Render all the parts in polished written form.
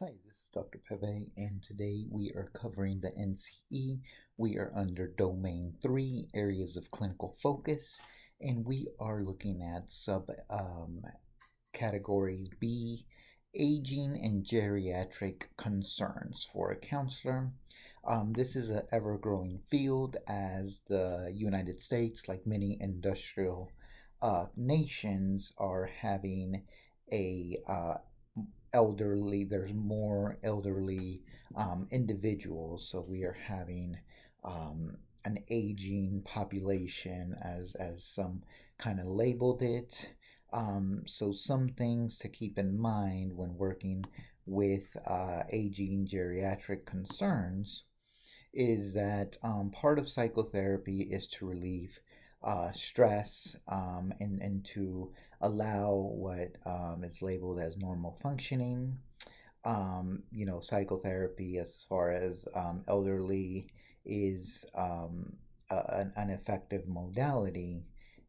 Hi, this is Dr. Pepe, and today we are covering the NCE. We are under Domain 3, Areas of Clinical Focus, and we are looking at sub categories B, Aging and Geriatric Concerns for a counselor. This is an ever growing field as the United States, like many industrial nations, are having a there's more elderly individuals, so we are having an aging population as some kind of labeled it. So some things to keep in mind when working with aging geriatric concerns is that part of psychotherapy is to relieve stress, and to allow what is labeled as normal functioning. Psychotherapy as far as elderly is an effective modality,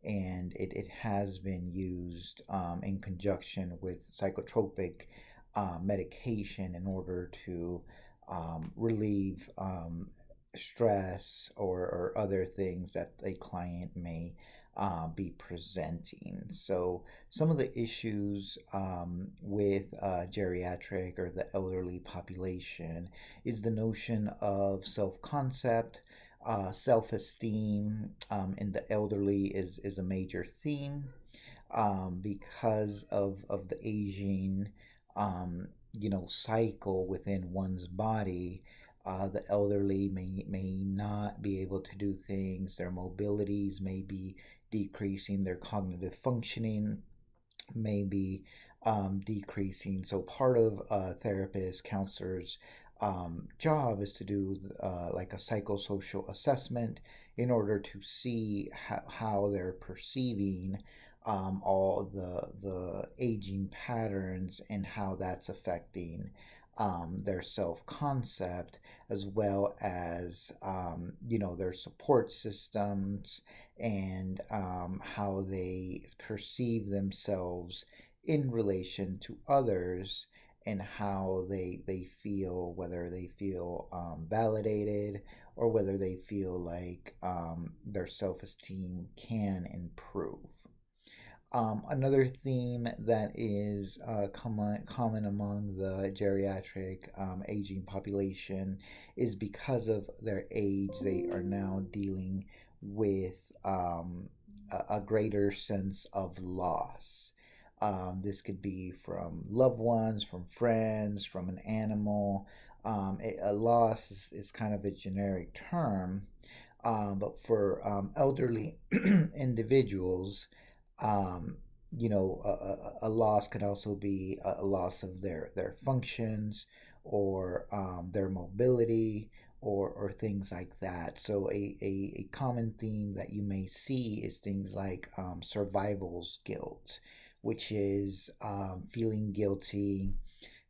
and it has been used in conjunction with psychotropic medication in order to relieve stress or other things that a client may be presenting. So, some of the issues with geriatric or the elderly population is the notion of self concept. Self esteem in the elderly is a major theme because of the aging cycle within one's body. The elderly may not be able to do things. Their mobilities may be decreasing. Their cognitive functioning may be decreasing. So part of a therapist, counselor's job is to do like a psychosocial assessment in order to see how they're perceiving all the aging patterns and how that's affecting their self concept, as well as their support systems and how they perceive themselves in relation to others, and how they feel, whether they feel validated or whether they feel like their self esteem can improve. Another theme that is common among the geriatric aging population is because of their age, they are now dealing with a greater sense of loss. This could be from loved ones, from friends, from an animal. A loss is kind of a generic term, but for elderly individuals, um, a loss could also be a loss of their functions, or their mobility, or things like that. So a common theme that you may see is things like survival's guilt, which is feeling guilty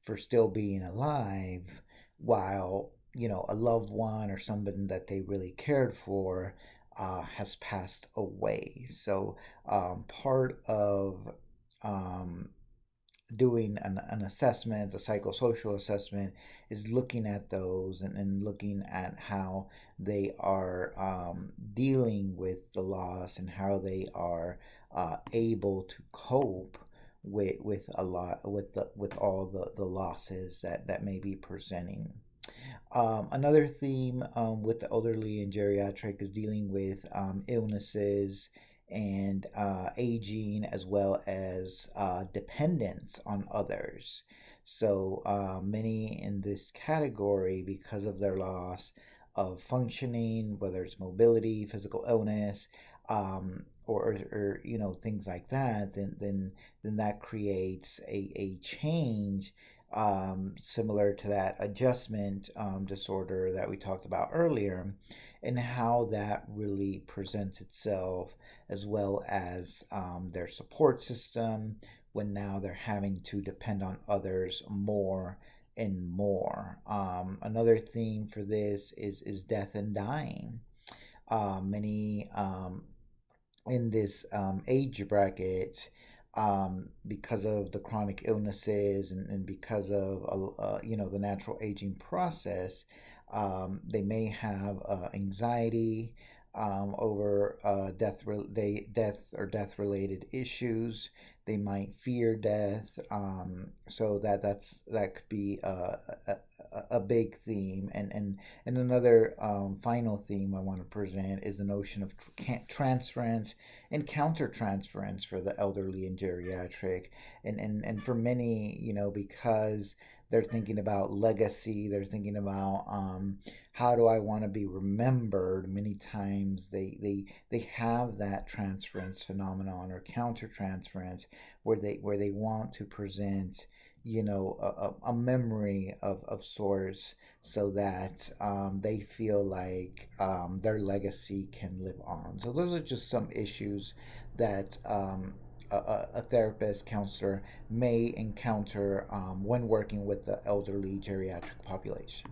for still being alive while a loved one or somebody that they really cared for has passed away. So part of um, doing an assessment, a psychosocial assessment, is looking at those, and looking at how they are dealing with the loss, and how they are able to cope with a lot with all the losses that may be presenting. Another theme with the elderly and geriatric is dealing with illnesses and aging, as well as dependence on others. So many in this category, because of their loss of functioning, whether it's mobility, physical illness, or things like that, then that creates a change, similar to that adjustment disorder that we talked about earlier, and how that really presents itself, as well as their support system, when now they're having to depend on others more and more. Another theme for this is death and dying. Many in this age bracket because of the chronic illnesses and because of the natural aging process. They may have anxiety over death related issues. They might fear death. So that could be a big theme. And another final theme I want to present is the notion of transference and countertransference for the elderly and geriatric. And for many, because they're thinking about legacy, they're thinking about how do I want to be remembered. Many times they have that transference phenomenon or countertransference where they want to present a memory of sorts, so that they feel like their legacy can live on. So those are just some issues that a therapist, counselor may encounter when working with the elderly geriatric population.